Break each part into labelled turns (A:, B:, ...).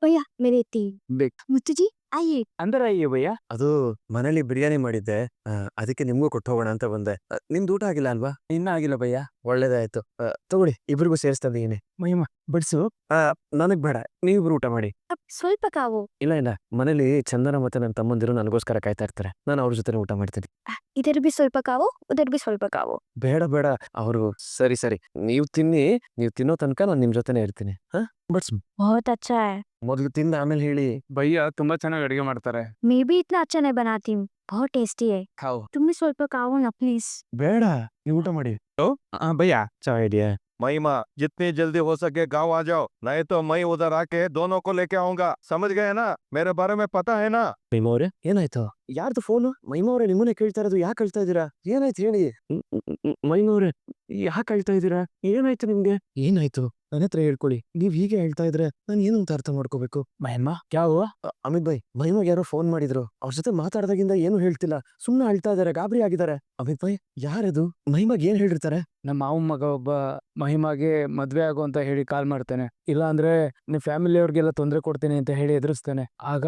A: भैया मेरे 3
B: ಬೇಕು
A: मुत्तू जी आइए।
B: ಅಂದ್ರೆ ಅಯ್ಯೋ ಭಯ್ಯ.
C: ಅದು ಮನೇಲಿ ಬಿರಿಯಾನಿ ಮಾಡಿದ್ದೆ. ಅದಕ್ಕೆ ನಿಮ್ಗೂ ಕೊಟ್ಟು ಹೋಗೋಣ ಅಂತ ಬಂದೆ. ನಿಮ್ದು ಊಟ ಆಗಿಲ್ಲ ಅಲ್ವಾ?
B: ಇನ್ನೂ ಆಗಿಲ್ಲ ಭಯ್ಯ.
C: ಒಳ್ಳೇದಾಯ್ತು. ತಗೊಳ್ಳಿ, ಇಬ್ರಿಗೂ ಸೇರಿಸ್ತಿದ್ದೀನಿ.
B: ಮಹಿಮಾ ಬಡ್ಸು.
C: ನನಗ್ ಬೇಡ, ನೀವಿಬ್ರು ಊಟ ಮಾಡಿ.
A: अब ಸ್ವಲ್ಪ ಕಾವು
C: ಇಲ್ಲ, ಮನೇಲಿ ಚಂದನ ಮತ್ತೆ ನನ್ನ ತಮ್ಮಂದಿರು ನನಗೋಸ್ಕರ ಕಾಯ್ತಾ ಇರ್ತಾರೆ. ನಾನು ಅವ್ರ ಜೊತೆ ಊಟ ಮಾಡ್ತೀನಿ.
A: इधर भी ಸ್ವಲ್ಪ ಕಾವು उधर भी ಸ್ವಲ್ಪ ಕಾವು।
C: ಬೇಡ, ಅವರು ಸರಿ. ನೀವು ತಿನ್ನೋ ತನಕ ನಾನು ನಿಮ್ ಜೊತೆನೆ ಇರ್ತೀನಿ. ಬಟ್ಸ್
A: बहुत अच्छा है।
C: ಮೊದಲು ತಿಂದ ಆಮೇಲೆ ಹೇಳಿ.
B: ಭಯ್ಯ ತುಂಬಾ ಚೆನ್ನಾಗಿ ಅಡಿಗೆ ಮಾಡ್ತಾರೆ.
A: मैं भी इतना अच्छा नहीं बनाती हूँ, बहुत टेस्टी है।
B: ಖಾವು.
A: तुम भी ಸ್ವಲ್ಪ ಕಾವು ना प्लीज।
C: ಬೇಡ, ನೀವು ಊಟ ಮಾಡಿ.
B: ಭಯ್ಯ
C: ಚಾ ಐಡಿಯಾ.
D: महिमा, जितनी जल्दी हो सके गांव आ जाओ, नहीं तो मैं उधर आके दोनों को लेके आऊंगा। समझ गए ना? मेरे बारे में पता है ना?
C: ಮೈಮಾ ಅವ್ರೆ, ಏನಾಯ್ತು? ಯಾರ್ದು ಫೋನು? ಮೈಮಾ ಅವ್ರೆ, ನಿಮ್ಮನ್ನೇ ಕೇಳ್ತಾ ಇರೋದು. ಯಾಕೆ ಅಳ್ತಾ ಇದ್ದೀರಾ? ಏನಾಯ್ತು ಹೇಳಿ. ಮೈಮಾ ಅವ್ರೆ, ಯಾಕೆ ಅಳ್ತಾ ಇದ್ದೀರಾ? ಏನಾಯ್ತು ನಿಮ್ಗೆ? ಏನಾಯ್ತು ನನ್ನ ಹತ್ರ ಹೇಳ್ಕೊಳ್ಳಿ. ನೀವ್ ಹೀಗೆ ಹೇಳ್ತಾ ಇದ್ರೆ ನಾನು ಏನು ಅಂತ ಅರ್ಥ ಮಾಡ್ಕೋಬೇಕು?
B: ಮಹಿಮಾ ಕ್ಯಾವು?
C: ಅಮಿತ್ ಭಾಯ್, ಮೈಮಾಗ್ ಯಾರೋ ಫೋನ್ ಮಾಡಿದ್ರು. ಅವ್ರ ಜೊತೆ ಮಾತಾಡ್ದಾಗಿಂದ ಏನು ಹೇಳ್ತಿಲ್ಲ, ಸುಮ್ನೆ ಅಳ್ತಾ ಇದಾರೆ, ಗಾಬರಿ ಆಗಿದ್ದಾರೆ. ಅಮಿತ್ ಭಾಯ್, ಯಾರದು? ಮೈಮಾಗ್ ಏನ್ ಹೇಳಿರ್ತಾರೆ?
B: ನಮ್ಮ ಮಾವನ ಮಗ ಒಬ್ಬ ಮಹಿಮಾಗೆ ಮದ್ವೆ ಆಗು ಅಂತ ಹೇಳಿ ಕಾಲ್ ಮಾಡ್ತಾನೆ. ಇಲ್ಲ ಅಂದ್ರೆ ನಿಮ್ ಫ್ಯಾಮಿಲಿ ಅವ್ರಿಗೆಲ್ಲ ತೊಂದರೆ ಕೊಡ್ತೀನಿ ಅಂತ ಹೇಳಿ ಎದುರಿಸ್ತಾನೆ. ಆಗ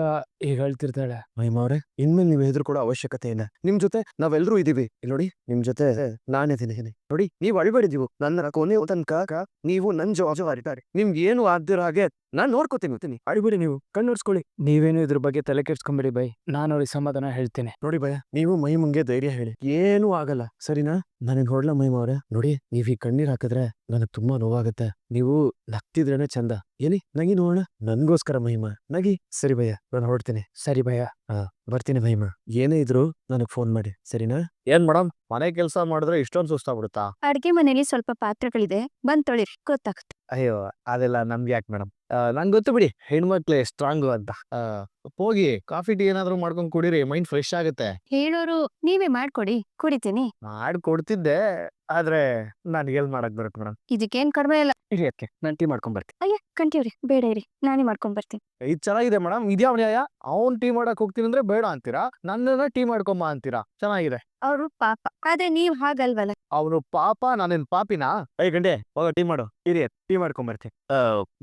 B: ಈಗ ಹೇಳ್ತಿರ್ತಾಳೆ.
C: ಮಹಿಮಾ ಅವ್ರೆ, ಇನ್ಮೇಲೆ ನೀವು ಹೆದರ್ಕೊಡೋ ಅವಶ್ಯಕತೆ ಇಲ್ಲ. ನಿಮ್ ಜೊತೆ ನಾವೆಲ್ಲರೂ ಇದೀವಿ. ಇಲ್ಲಿ ನೋಡಿ, ನಿಮ್ ಜೊತೆ ನಾನಿದ್ದೀನಿ. ನೋಡಿ, ನೀವು ಅಳ್ಬೇಡಿದೀವು. ನನ್ನ ಕೊನೆ ತನಕ ನೀವು ನನ್ ಜವಾಬ್ದಾರಿ. ನಿಮ್ಗೆ ಏನು ಆಗ್ದಿರೋ ಹಾಗೆ ನಾನ್ ನೋಡ್ಕೋತೀನಿ. ಅಳ್ಬೇಡಿ, ನೀವು ಕಣ್ಣೊರ್ಸ್ಕೊಳ್ಳಿ.
B: ನೀವೇನು ಇದ್ರ ಬಗ್ಗೆ ತಲೆ ಕೆಡ್ಸ್ಕೊಂಬೇಡಿ ಬೈ, ನಾನು ಅವ್ರಿಗೆ ಸಮಾಧಾನ ಹೇಳ್ತೀನಿ.
C: ನೋಡಿ ಭಯ, ನೀವು ಮೈಮಂಗೆ ಧೈರ್ಯ ಹೇಳಿ, ಏನೂ ಆಗಲ್ಲ, ಸರಿನಾ? ನನಗ್ ಹೊಡ್ಲ ಮೈಮ ಅವ್ರೆ. ನೋಡಿ, ನೀವ್ ಈ ಕಣ್ಣೀರ್ ಹಾಕಿದ್ರೆ ನನಗ್ ತುಂಬಾ ನೋವಾಗತ್ತೆ. ನೀವು ನಗ್ತಿದ್ರೇನೆ ಚಂದ. ಏನಿ ನಗಿ ನೋಡೋಣ. ನನ್ಗೋಸ್ಕರ ಮಹಿಮಾ ನಗಿ. ಸರಿ ಭಯ್ಯ, ನಾನು ಹೊರಡ್ತೀನಿ.
B: ಸರಿ ಭಯ್ಯ.
C: ಬರ್ತೀನಿ ಮಹಿಮಾ. ಏನೇ ಇದ್ರು ನನಗ್ ಫೋನ್ ಮಾಡಿ, ಸರಿನಾ?
D: ಏನ್ ಮೇಡಮ್, ಮನೆ ಕೆಲಸ ಮಾಡಿದ್ರೆ ಇಷ್ಟೊಂದು ಸುಸ್ತಾಗ್ಬಿಡುತ್ತಾ?
A: ಅಡ್ಗೆ ಮನೆಯಲ್ಲಿ ಸ್ವಲ್ಪ ಪಾತ್ರೆಗಳಿದೆ, ಬಂದ್ ತೊಳಿರಿ, ಗೊತ್ತಾಗುತ್ತೆ.
D: ಅಯ್ಯೋ, ಅದೆಲ್ಲ ನಮ್ಗೆ ಯಾಕೆ ಮೇಡಮ್? ನಂಗೆ ಗೊತ್ತು ಬಿಡಿ, ಹೆಣ್ಮಕ್ಳೆ ಸ್ಟ್ರಾಂಗು ಅಂತ. ಹೋಗಿ ಕಾಫಿ ಟೀ ಏನಾದ್ರು ಮಾಡ್ಕೊಂಡ್ ಕುಡೀರಿ, ಮೈಂಡ್ ಫ್ರೆಶ್ ಆಗುತ್ತೆ.
A: ಹೇಳೋರು ನೀವೇ ಮಾಡ್ಕೊಡಿ, ಕುಡಿತೀನಿ.
D: ಮಾಡ್ಕೊಡ್ತಿದ್ದೆ, ಆದ್ರೆ ನನ್ಗೆ ಎಲ್ ಮಾಡಕ್ ಬರುತ್ತೆ ಮೇಡಮ್?
A: ಇದಕ್ಕೇನ್ ಕಡಿಮೆ ಇಲ್ಲ.
B: ಇರಿ ಅದಕ್ಕೆ ನಾನು ಟೀ ಮಾಡ್ಕೊಂಡ್ ಬರ್ತೀನಿ.
A: ಅಯ್ಯ ಕಂಟಿವ್ರಿ, ಬೇಡ ಇರಿ, ನಾನೇ ಮಾಡ್ಕೊಂಡ್ ಬರ್ತೀನಿ.
D: ಇದು ಚೆನ್ನಾಗಿದೆ ಮೇಡಮ್. ಇದ್ಯಾವ ನ್ಯಾಯ? ಅವ್ನ್ ಟೀ ಮಾಡಕ್ ಹೋಗ್ತೀನಿ ಅಂದ್ರೆ ಬೇಡ ಅಂತೀರಾ, ನನ್ನನ್ನ ಟೀ ಮಾಡ್ಕೊಂಬ ಅಂತೀರಾ. ಚೆನ್ನಾಗಿದೆ.
A: ಅವ್ರು ಪಾಪ, ಆದ್ರೆ ನೀವ್ ಹಾಗಲ್ವಲ್ಲ.
D: ಅವನು ಪಾಪ, ನಾನೇನ್ ಪಾಪಿನಾ? ಗಂಡೆ, ಹೋಗ ಟೀ ಮಾಡು. ಇರಿ, ಟೀ ಮಾಡ್ಕೊಂಡ್ ಬರ್ತೀನಿ.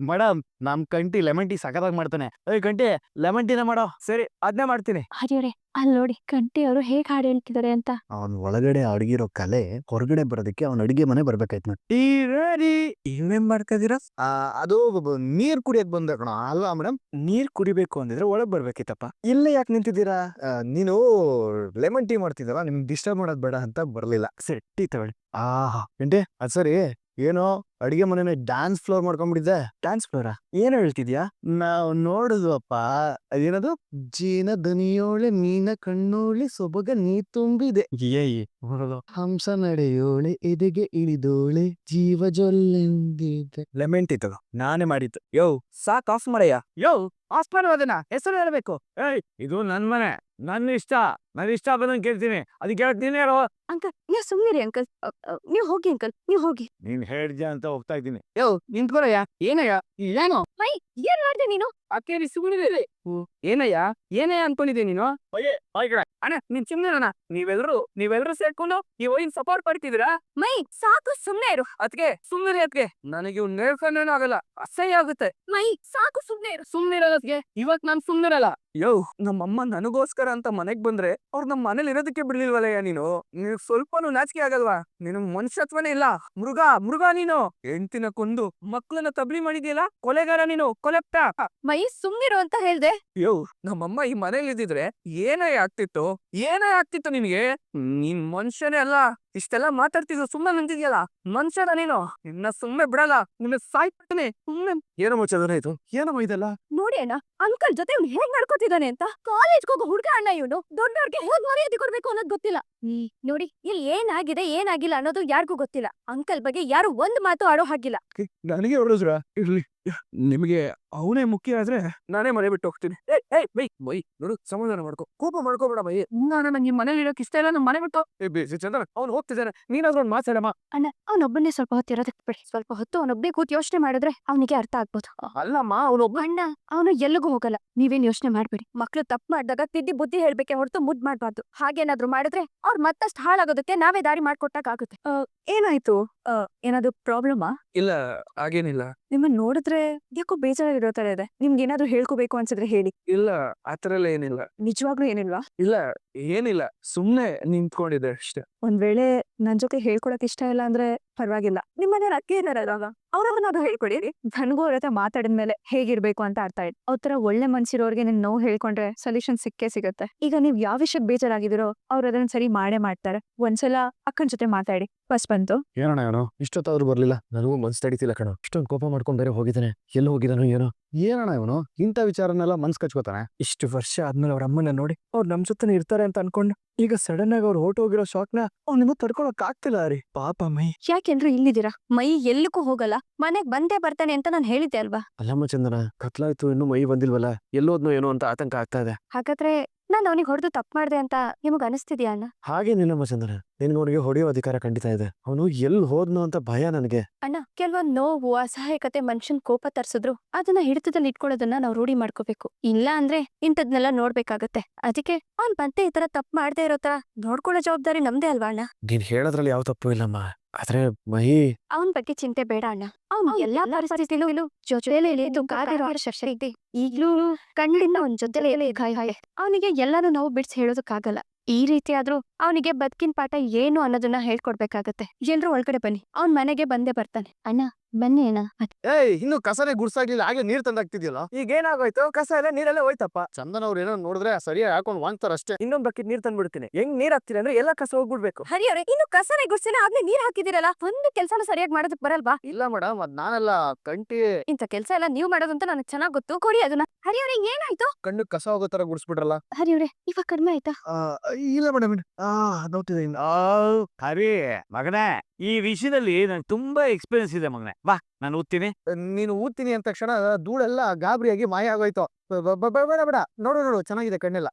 D: ಮೇಡಮ್, ನಮ್ ಕಂಟಿ ಲೆಮನ್ ಟೀ ಸಖತ್ತಾಗಿ ಮಾಡ್ತಾನೆ. ಗಂಟೆ, ಲೆಮನ್ ಟೀನ ಮಾಡೋ. ಸರಿ, ಅದನ್ನೇ ಮಾಡ್ತೀನಿ.
A: ಹರಿಯವ್ರೆ, ಅಲ್ಲಿ ನೋಡಿ ಕಂಟಿ ಅವರು ಹೇಗ್ ಹಾಡು ಹೇಳ್ತಿದಾರೆ ಅಂತ.
C: ಅವನ್ ಒಳಗಡೆ ಅಡಗಿರೋ ಕಲೆ ಹೊರಗಡೆ ಬರೋದಕ್ಕೆ ಅವ್ನ ಅಡಿಗೆ ಮನೆ ಬರ್ಬೇಕಾಯ್ತು ನೋಡಿ.
D: Tea ready.
C: ಏನೇನ್ ಮಾಡ್ತಿದ್ದೀರಾ?
D: ಅದು ನೀರ್ ಕುಡಿಯಕ್ ಬಂದೆ ಕಣ, ಅಲ್ವಾ ಮೇಡಮ್?
C: ನೀರ್ ಕುಡಿಬೇಕು ಅಂದಿದ್ರೆ ಒಳಗ್ ಬರ್ಬೇಕಿತ್ತಪ್ಪ.
D: ಇಲ್ಲೇ ಯಾಕೆ ನಿಂತಿದ್ದೀರಾ? ನೀನು ಲೆಮನ್ ಟೀ ಮಾಡ್ತಿದ್ದಲ್ಲ, ನಿಮ್ಗೆ ಡಿಸ್ಟರ್ಬ್ ಮಾಡೋದ್ ಬೇಡ ಅಂತ ಬರ್ಲಿಲ್ಲ.
C: ಸರಿ, ಟೀ ತಗೊಳ್ಳಿ.
D: ಗಂಟೆ, ಅದ್ ಸರಿ. ಏನೋ ಅಡಿಗೆ ಮನೆನ ಡ್ಯಾನ್ಸ್ ಫ್ಲೋರ್ ಮಾಡ್ಕೊಂಡ್ಬಿಟ್ಟಿದ್ದೆ.
C: ಡ್ಯಾನ್ಸ್ ಫ್ಲೋರಾ? ಏನ್ ಹೇಳ್ತಿದ್ಯಾ?
D: ನಾವ್ ನೋಡುದ್ವಪ್ಪ, ಅದೇನದು? ಜೀನ ದನಿಯೋಳೆ ಮೀನ ಕಣ್ಣೋಳೆ ಸೊಬಗ ನೀ ತುಂಬಿದೆ. ಹಂಸ ನಡೆಯೋಳೆ ಎದೆಗೆ ಇಳಿದೋಳೆ ಜೀವ ಜೊಲ್ಲೆಂದಿದೆ.
C: ಲೆಮನ್ ಟೀ ತಗೋ, ನಾನೇ ಮಾಡಿದ್ದು. ಯೋ, ಸಾಕ್ ಆಫ್ ಮಾಡಯ್ಯ.
B: ಯೋ, ಆಸ್ಪಾನು ಅದನ್ನ ಹೆಸರು ಹೇಳ್ಬೇಕು. ಇದು ನನ್ ಮನೆ, ನನ್ನ ಇಷ್ಟ. ನನ್ ಇಷ್ಟ ಬಂದಂಗೆ ಕೇಳ್ತೀನಿ. ಅದಕ್ಕೆ ಹೇಳ್ತೀನಿ ಹೇಳೋ.
A: ಅಂಕಲ್, ನೀವ್ ಸುಮ್ನಿರಿ ಅಂಕಲ್. ನೀವ್ ಹೋಗಿ ಅಂಕಲ್, ನೀವ್ ಹೋಗಿ.
D: ನೀನ್ ಹೇಳ್ದ್ಯಾ ಅಂತ ಹೋಗ್ತಾ ಇದ್ದೀನಿ.
B: ಯೋ, ನಿಂತ್ಕೊಳಯ್ಯ. ಏನಯ್ಯ? ಏನೋ
A: ಮೈ, ಏನ್ ಮಾಡ್ದೆ ನೀನು?
B: ಅಕ್ಕೇರಿ ಸುಮ್ಮನಿದೆ. ಏನಯ್ಯ ಅನ್ಕೊಂಡಿದ್ದೆ ನೀನು? ಅಣ್ಣ, ನೀನ್ ಸುಮ್ಮನೆ. ನೀವೆಲ್ರು ಸೇರ್ಕೊಂಡು ಈ ವೈನ್ ಸಪೋರ್ಟ್ ಮಾಡ್ತಿದ್ದೀರಾ?
A: ಮೈ, ಸಾಕು, ಸುಮ್ನೆ ಇರು.
B: ಅದಕ್ಕೆ ಸುಮ್ಮನೆ ನನಗೆ ಇವ್ ನೇರ್ಕೊಂಡೇನೂ ಆಗಲ್ಲ, ಅಸಹ್ಯ ಆಗುತ್ತೆ.
A: ಮೈ, ಸಾಕು, ಸುಮ್ನೆ ಇರು.
B: ಸುಮ್ನಿರೋದಕ್ಕೆ ಇವತ್ ನಾನ್ ಸುಮ್ನಿರಲ್ಲ. ಯೋ, ನಮ್ಮಮ್ಮ ನನಗೋಸ್ಕರ ಅಂತ ಮನೆಗ್ ಬಂದ್ರೆ ಅವ್ರು ನಮ್ ಮನೇಲಿ ಇರೋದಕ್ಕೆ ಬಿಡ್ಲಿಲ್ವಲ್ಲಯ್ಯ ನೀನು. ನೀನ್ ಸ್ವಲ್ಪನೂ ನಾಚಿಕೆ ಆಗಲ್ವಾ? ನೀನು ಮನುಷ್ಯತ್ವನೇ ಇಲ್ಲ, ಮೃಗ ನೀನು. ಹೆಂಡ್ತಿನ ಕೊಂದು ಮಕ್ಳನ್ನ ತಬ್ಲಿ ಮಾಡಿದ್ಯಲ್ಲ, ಕೊಲೆಗಾರ ನೀನು, ಕೊಲೆಪ್ಟ.
A: ಮೈ, ಸುಮ್ನಿರು ಅಂತ ಹೇಳ್ದೆ.
B: ಯೋ, ನಮ್ಮಮ್ಮ ಈ ಮನೇಲಿ ಇದ್ದಿದ್ರೆ ಏನಯ್ಯ ಆಗ್ತಿತ್ತು ನಿನ್ಗೆ? ನೀನ್ ಮನುಷ್ಯನೇ ಅಲ್ಲ, ಇಷ್ಟೆಲ್ಲ ಮಾತಾಡ್ತಿದ್ರು ಸುಮ್ಮನೆ ನಿಂತಿದ್ಯಲ್ಲ, ಮನುಷ್ಯನ ನೀನು. ನಿನ್ನ ಸುಮ್ಮನೆ ಬಿಡಲ್ಲ, ನಿನ್ನ ಸಾಯ್ತೀನಿ ಸುಮ್ಮನೆ.
C: ಏನಮ್ಮ ಚದನ ಇದು? ಏನಮ್ಮ ಇದೆಲ್ಲ?
A: ನೋಡಿ ಅಣ್ಣ, ಅಂಕಲ್ ಜೊತೆ ಇವ್ನು ಹೇಗ್ ನಡ್ಕೋತಿದ್ದಾನೆ ಅಂತ. ಕಾಲೇಜ್ಗೆ ಹೋಗೋ ಹುಡ್ಗ ಅಣ್ಣ ಇವನು. ದೊಡ್ಡವ್ರಿಗೆ ಹೇಗ್ ಮರ್ಯಾದೆ ಕೊಡ್ಬೇಕು ಅನ್ನೋದು ಗೊತ್ತಿಲ್ಲ. ನೋಡಿ, ಇಲ್ಲಿ ಏನಾಗಿದೆ ಏನಾಗಿಲ್ಲ ಅನ್ನೋದು ಯಾರಿಗೂ ಗೊತ್ತಿಲ್ಲ. ಅಂಕಲ್ ಬಗ್ಗೆ ಯಾರು ಒಂದ್ ಮಾತು ಆಡೋ ಹಾಗಿಲ್ಲ.
C: ನನಗೆ ಹೊಡೆದ್ರ? ಇರ್ಲಿ,
B: ನಿಮಗೆ ಅವನೇ ಮುಖ್ಯ ಆದ್ರೆ ನಾನೇ ಮನೆ ಬಿಟ್ಟು ಹೋಗ್ತೀನಿ. ಬೈ ನೋಡು, ಸಮಾಧಾನ ಮಾಡ್ಕೊ, ಕೋಪ ಮಾಡ್ಕೋಬೇಡ ಬೈ. ನಾನು ಈ ಮನೇಲಿ ಇರೋಕೆ ಇಷ್ಟ ಇಲ್ಲ, ನಮ್ಮ ಮನೆ ಬಿಟ್ಟು. ಚಂದ್ರ, ಅವ್ನು ಹೋಗ್ತಿದ್ದಾನೆ, ನೀನಾದ್ರೂ ಒಂದು ಮಾತಾಡಮ್ಮ.
A: ಅಣ್ಣ, ಅವನೊಬ್ಬನೇ ಸ್ವಲ್ಪ ಹೊತ್ತು ಇರೋದಕ್ಕೆ ಬಿಡಿ. ಸ್ವಲ್ಪ ಹೊತ್ತು ಅವನೊಬ್ಬನೇ ಕೂತ್ ಯೋಚನೆ ಮಾಡಿದ್ರೆ ಅವನಿಗೆ ಅರ್ಥ ಆಗ್ಬೋದು.
B: ಅಲ್ಲಮ್ಮ, ಅವನೊಬ್ಬ
A: ಅಣ್ಣ, ಅವನು ಎಲ್ಲಿಗೂ ಹೋಗಲ್ಲ, ನೀವೇನ್ ಯೋಚನೆ ಮಾಡ್ಬೇಡಿ. ಮಕ್ಳು ತಪ್ಪು ಮಾಡಿದಾಗ ತಿದ್ದಿ ಬುದ್ಧಿ ಹೇಳ್ಬೇಕೆ ಹೊರತು ಮುದ್ ಮಾಡ್ಬಾರ್ದು. ಹಾಗೇನಾದ್ರು ಮಾಡಿದ್ರೆ ಅವ್ರು ಮತ್ತಷ್ಟು ಹಾಳಾಗೋದಕ್ಕೆ ನಾವೇ ದಾರಿ ಮಾಡ್ಕೊಟ್ಟಾಗುತ್ತೆ. ಏನಾಯ್ತು? ಏನಾದ್ರು ಪ್ರಾಬ್ಲಮಾ?
B: ಇಲ್ಲ, ಹಾಗೇನಿಲ್ಲ.
A: ನಿಮ್ಮನ್ನ ನೋಡಿದ್ರೆ ಯಾಕೋ ಬೇಜಾರಾಗಿರೋ ತರ ಇದೆ. ನಿಮ್ಗೆ ಏನಾದ್ರು ಹೇಳ್ಕೋಬೇಕು ಅನ್ಸಿದ್ರೆ ಹೇಳಿ.
B: ಇಲ್ಲ ಆತರ ಎಲ್ಲ ಏನಿಲ್ಲ.
A: ನಿಜವಾಗ್ಲೂ ಏನಿಲ್ವಾ?
B: ಇಲ್ಲ ಏನಿಲ್ಲ, ಸುಮ್ನೆ ನಿಂತ್ಕೊಂಡಿದ್ದೆ ಅಷ್ಟೇ.
A: ಒಂದ್ ವೇಳೆ ನನ್ ಜೊತೆ ಹೇಳ್ಕೊಳಕ್ ಇಷ್ಟ ಇಲ್ಲ ಅಂದ್ರೆ ಪರವಾಗಿಲ್ಲ. ನಿಮ್ ಮನೇಲಿ ಅಕ್ಕೆ ಇದಾರಲ್ವಾಗ, ಅವ್ರವ್ರನ್ನಾದ್ರು ಹೇಳ್ಕೊಡಿ. ನನ್ಗೂ ಅವ್ರ ಹತ್ರ ಮಾತಾಡಿದ್ಮೇಲೆ ಹೇಗಿರ್ಬೇಕು ಅಂತ ಅರ್ಥ ಆಯ್ತು. ಅವ್ರ ತರ ಒಳ್ಳೆ ಮನ್ಸಿರೋರ್ಗೆ ನಿಮ್ ನೋವು ಹೇಳ್ಕೊಂಡ್ರೆ ಸೊಲ್ಯೂಷನ್ ಸಿಕ್ಕೇ ಸಿಗುತ್ತೆ. ಈಗ ನೀವ್ ಯಾವ ವಿಷಯಕ್ಕೆ ಬೇಜಾರಾಗಿದಿರೋ ಅವ್ರ ಅದನ್ನ ಸರಿ ಮಾಡೇ ಮಾಡ್ತಾರೆ. ಒಂದ್ಸಲ ಅಕ್ಕನ್ ಜೊತೆ ಮಾತಾಡಿ. ಬಸ್ ಬಂತು.
C: ಏನಣ್ಣ ಇವನು ಇಷ್ಟೊತ್ತಾದ್ರೂ ಬರ್ಲಿಲ್ಲ. ನನಗೂ ಮನ್ಸ್ ತಡಿತಿಲ್ಲ ಕಣ. ಇಷ್ಟೊಂದು ಕೋಪ ಮಾಡ್ಕೊಂಡ್ ಬೇರೆ ಹೋಗಿದ್ದಾನೆ. ಎಲ್ಲಿ ಹೋಗಿದಾನೋ ಏನೋ. ಏನಣ್ಣ ಇವನು ಇಂಥ ವಿಚಾರನೆಲ್ಲ ಮನ್ಸ್ ಕಚ್ಕೋತಾನೆ.
B: ಇಷ್ಟು ವರ್ಷ ಆದ್ಮೇಲೆ ಅವ್ರ ಅಮ್ಮನ ನೋಡಿ ಅವ್ರು ನಮ್ ಜೊತೆ ಇರ್ತಾರೆ ಅಂತ ಅನ್ಕೊಂಡು ಈಗ ಸಡನ್ ಆಗಿ ಅವ್ರು ಹೊರಟೋಗಿರೋ ಶಾಕ್ನ ಅವ್ನಿಗೂ ತಡ್ಕೊಳಕ್ ಆಗ್ತಿಲ್ಲ ರೀ. ಪಾಪ ಮೈ.
A: ಯಾಕೆಲ್ರು ಇಲ್ಲಿದ್ದೀರಾ? ಮೈ ಎಲ್ಲಕ್ಕೂ ಹೋಗಲ್ಲ, ಮನೆಗ್ ಬಂದೇ ಬರ್ತಾನೆ ಅಂತ ನಾನು ಹೇಳಿದ್ದೆ ಅಲ್ವಾ?
C: ಅಲ್ಲಮ್ಮ ಚಂದನ, ಕತ್ಲಾಯ್ತು ಇನ್ನೂ ಮೈ ಬಂದಿಲ್ವಲ್ಲ, ಎಲ್ಲೋದ್ನೋ ಏನೋ ಅಂತ ಆತಂಕ ಆಗ್ತಾ ಇದೆ.
A: ಹಾಗಾದ್ರೆ ನಾನು ಅವನಿಗೆ ಹೊಡೆದು ತಪ್ಪು ಮಾಡ್ದೆ ಅಂತ ನಿಮಗ್ ಅನಿಸ್ತಿದ್ಯಾ ಅಣ್ಣ?
C: ಹಾಗೇನಿಲ್ಲಮ್ಮ ಚಂದನ, ನಿನ್ಗೆ ಅವನಿಗೆ ಹೊಡೆಯೋ ಅಧಿಕಾರ ಖಂಡಿತ ಇದೆ. ಅವನು ಎಲ್ಲಿ ಹೋದ್ನೋ ಅಂತ ಭಯ ನನಗೆ.
A: ಅಣ್ಣ, ಕೆಲವೊಂದ್ ನೋವು, ಅಸಹಾಯಕತೆ ಮನುಷ್ಯನ್ ಕೋಪ ತರ್ಸಿದ್ರು ಅದನ್ನ ಹಿಡಿತದಲ್ಲಿ ಇಟ್ಕೊಳ್ಳೋದನ್ನ ನಾವು ರೂಢಿ ಮಾಡ್ಕೋಬೇಕು. ಇಲ್ಲ ಅಂದ್ರೆ ಇಂಥದ್ನೆಲ್ಲ ನೋಡ್ಬೇಕಾಗತ್ತೆ. ಅದಕ್ಕೆ ಅವ್ನ್ ಮತ್ತೆ ಈ ತರ ತಪ್ಪು ಮಾಡ್ದೇ ಇರೋ ತರ ನೋಡ್ಕೊಳ್ಳೋ ಜವಾಬ್ದಾರಿ ನಮ್ದೇ ಅಲ್ವಾ ಅಣ್ಣ?
C: ನೀನ್ ಹೇಳೋದ್ರಲ್ಲಿ ಯಾವ ತಪ್ಪು ಇಲ್ಲಮ್ಮ. ಆದ್ರೆ ಮಹಿ
A: ಅವನ್ ಬಗ್ಗೆ ಚಿಂತೆ ಬೇಡ ಅಣ್ಣ. ಅವ್ನು ಎಲ್ಲಾ ಪರಿಸ್ಥಿತಿಲೂ ಜೊತೆಲೇ ಇದ್ದು ಕಾದಿರೋ ಶಕ್ತಿ ಇದೆ. ಈಗ್ಲೂ ಕಣ್ಣಿಂದ ಅವನ್ ಜೊತೆಲೇ ಗಾಯ. ಅವನಿಗೆ ಎಲ್ಲಾನು ನಾವು ಬಿಡ್ಸಿ ಹೇಳೋದಕ್ಕಾಗಲ್ಲ. ಈ ರೀತಿ ಆದ್ರೂ ಅವನಿಗೆ ಬದುಕಿನ ಪಾಠ ಏನು ಅನ್ನೋದನ್ನ ಹೇಳ್ಕೊಡ್ಬೇಕಾಗತ್ತೆ. ಎಲ್ರು ಒಳಗಡೆ ಬನ್ನಿ, ಅವ್ನ್ ಮನೆಗೆ ಬಂದೇ ಬರ್ತಾನೆ. ಅಣ್ಣ ಬನ್ನಿ ಅಣ್ಣ.
C: ಏಯ್ ಇನ್ನು ಕಸನೇ ಗುಡ್ಸಾಗ್ಲಿಲ್ಲ, ಹಾಗೆ ನೀರ್ ತಂದಾಗ್ತಿದ್ಯಲ್ಲ.
B: ಈಗ ಏನಾಗೋಯ್ತು? ಕಸ ಎಲ್ಲ ನೀರೆಲ್ಲ ಹೋಯ್ತಪ್ಪ.
C: ಚಂದನ್ ಅವ್ರು ಏನೋ ನೋಡಿದ್ರೆ ಸರಿಯಾಗಿ ಹಾಕೊಂಡ್ ವಾಂಗ್ತಾರ ಅಷ್ಟೇ.
B: ಇನ್ನೊಂದ್ ಬಕೆಟ್ ನೀರ್ ತಂದ್ಬಿಡ್ತೀನಿ. ಹೆಂಗ್ ನೀರ್ ಹಾಕ್ತೀರಿ ಅಂದ್ರೆ ಎಲ್ಲ ಕಸ ಹೋಗ್ಬಿಡ್ಬೇಕು.
A: ಹರಿಯವ್ರೆ, ಇನ್ನು ಕಸನೆ ಗುಡ್ಸಿನ ಆದ್ಮೇಲೆ ನೀರ್ ಹಾಕಿದಿರಲ್ಲ, ಒಂದು ಕೆಲ್ಸನ ಸರಿಯಾಗಿ ಮಾಡೋದಕ್ ಬರಲ್ವಾ?
C: ಇಲ್ಲ ಮೇಡಮ್, ಅದ್ ನಾನೆಲ್ಲ ಕಂಟಿ
A: ಇಂಥ ಕೆಲ್ಸ ಎಲ್ಲ ನೀವ್ ಮಾಡೋದಂತ ನನಗ್ ಚೆನ್ನಾಗ್ ಗೊತ್ತು. ಕೊಡಿ ಅದನ್ನ. ಹರಿಯವ್ರೆ ಏನಾಯ್ತು?
C: ಕಣ್ಣು ಕಸ ಹೋಗೋ ತರ ಗುಡ್ಸ್ಬಿಟ್ರಲ್ಲ.
A: ಹರಿಯವ್ರೆ ಇವಾಗ ಕಡಿಮೆ ಆಯ್ತಾ?
C: ಇಲ್ಲ ಮೇಡಮ್, ನೋಡ್ತಿದೆ.
D: ಹರಿ ಮಗನೇ, ಈ ವಿಷಯದಲ್ಲಿ ನಂಗೆ ತುಂಬಾ ಎಕ್ಸ್ಪೀರಿಯನ್ಸ್ ಇದೆ ಮಗನೇ. ಬಾ ನಾನು ಓದ್ತೀನಿ.
C: ನೀನು ಊದ್ತೀನಿ ಅಂತ ತಕ್ಷಣ ಧೂಳೆಲ್ಲ ಗಾಬರಿಯಾಗಿ ಮಾಯ ಆಗೋಯ್ತು. ಬೇಡ ಬೇಡ, ನೋಡು ನೋಡು ಚೆನ್ನಾಗಿದೆ ಕಣ್ಣೆಲ್ಲ.